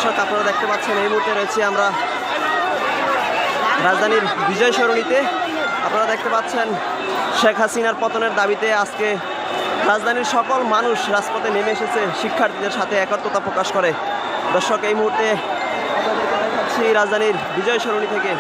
দর্শক আপনারা দেখতে পাচ্ছেন এই মুহূর্তে রয়েছে আমরা রাজধানীর বিজয় সরণিতে। আপনারা দেখতে পাচ্ছেন শেখ হাসিনার পতনের দাবিতে আজকে রাজধানীর সকল মানুষ রাজপথে নেমে এসেছে শিক্ষার্থীদের সাথে একত্রতা প্রকাশ করে। দর্শক এই মুহূর্তে আপনাদেরকে দেখাচ্ছি রাজধানীর বিজয় সরণি থেকে।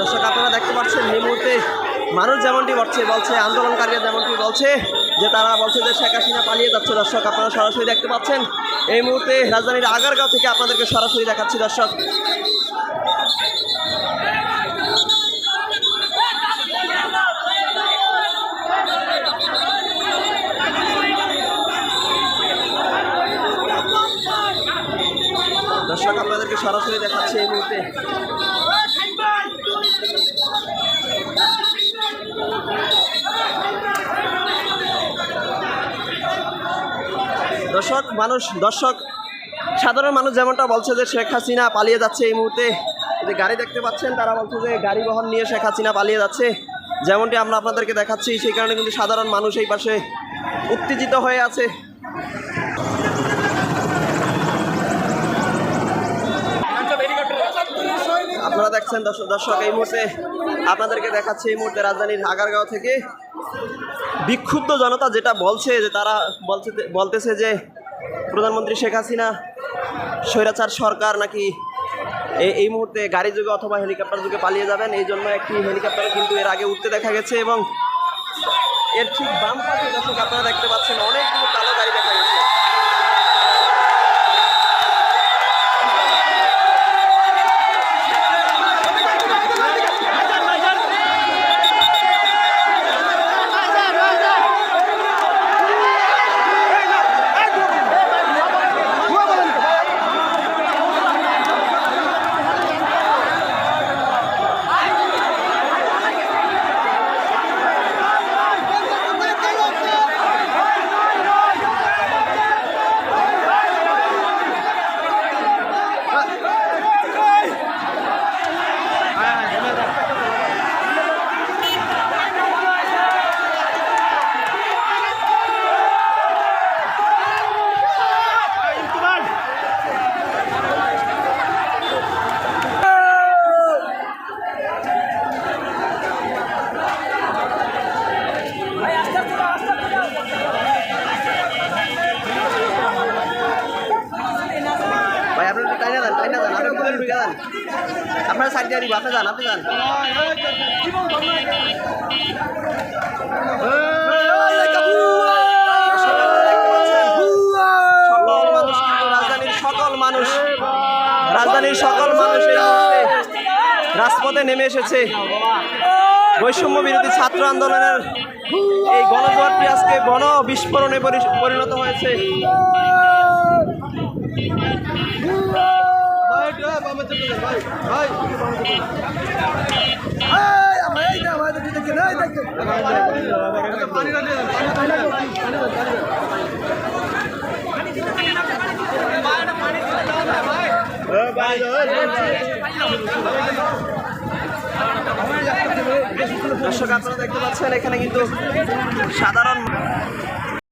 দর্শক আপনারা দেখতে পাচ্ছেন এই মুহূর্তে মানুষ যেমনটি বলছে আন্দোলনকারীরা যেমনটি বলছে যে তারা বলছে যে শেখ হাসিনা পালিয়ে যাচ্ছে। দর্শক আপনারা সরাসরি দেখতে পাচ্ছেন এই মুহূর্তে রাজধানীর আগারগাঁও থেকে আপনাদেরকে সরাসরি দেখাচ্ছি। দর্শক দর্শক আপনাদেরকে সরাসরি দেখাচ্ছি এই মুহূর্তে। দর্শক সাধারণ মানুষ যেমনটা বলছে যে শেখ হাসিনা পালিয়ে যাচ্ছে। এই মুহূর্তে যে গাড়ি দেখতে পাচ্ছেন তারা বলছে যে গাড়ি বহন নিয়ে শেখ হাসিনা পালিয়ে যাচ্ছে, যেমনটি আমরা আপনাদেরকে দেখাচ্ছি। সেই কারণে কিন্তু সাধারণ মানুষ এই পাশে উত্তেজিত হয়ে আছে। আপনারা দেখছেন দর্শক এই মুহূর্তে আপনাদেরকে দেখাচ্ছি এই মুহূর্তে রাজধানীর আগারগাঁও থেকে বিক্ষুব্ধ জনতা যেটা বলছে যে তারা বলতেছে যে প্রধানমন্ত্রী শেখ হাসিনা স্বৈরাচার সরকার নাকি এই মুহূর্তে গাড়ি যুগে অথবা হেলিকপ্টার যুগে পালিয়ে যাবেন। এই জন্য একটি হেলিকপ্টার কিন্তু এর আগে উঠতে দেখা গেছে এবং এর ঠিক বাম পাশে দর্শক আপনারা দেখতে পাচ্ছেন অনেকগুলো কালো গাড়ি দেখা গেছে। আপনারা সাইড দিয়ে দিব, আপনি যান রাজধানীর সকল মানুষ এই মুহূর্তে রাজপথে নেমে এসেছে। বৈষম্য বিরোধী ছাত্র আন্দোলনের এই গণজোয়ারটি আজকে গণ বিস্ফোরণে পরিণত হয়েছে। দর্শক আপনারা দেখতে পাচ্ছেন এখানে কিন্তু সাধারণ